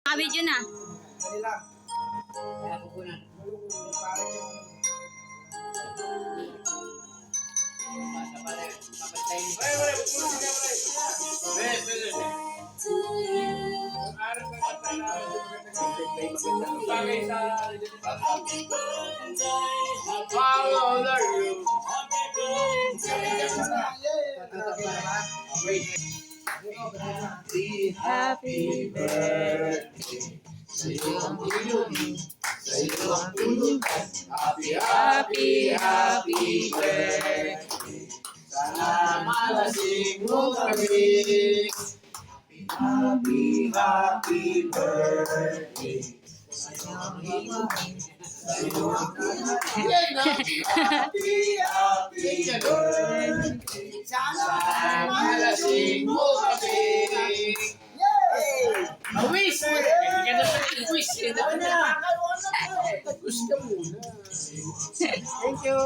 Nakabidyo na. Dali lang. Kaya kukunan. Parang yung... Basta pala. Kapatay. Ay, wala. Pupunin siya, wala. Wait, wait, wait. Araw ka patay na. Bagay sa... How old are you? Happy birthday sa iyong iluhin, sa iyong tulugan. Happy birthday. Sana malasing mo kami. Happy birthday sa iyong iluhin, sa iyong tulugan. Happy birthday. Sana malasing mo kami. Awis! Hindi ka dapat i-wish. Gusto muna. Thank you.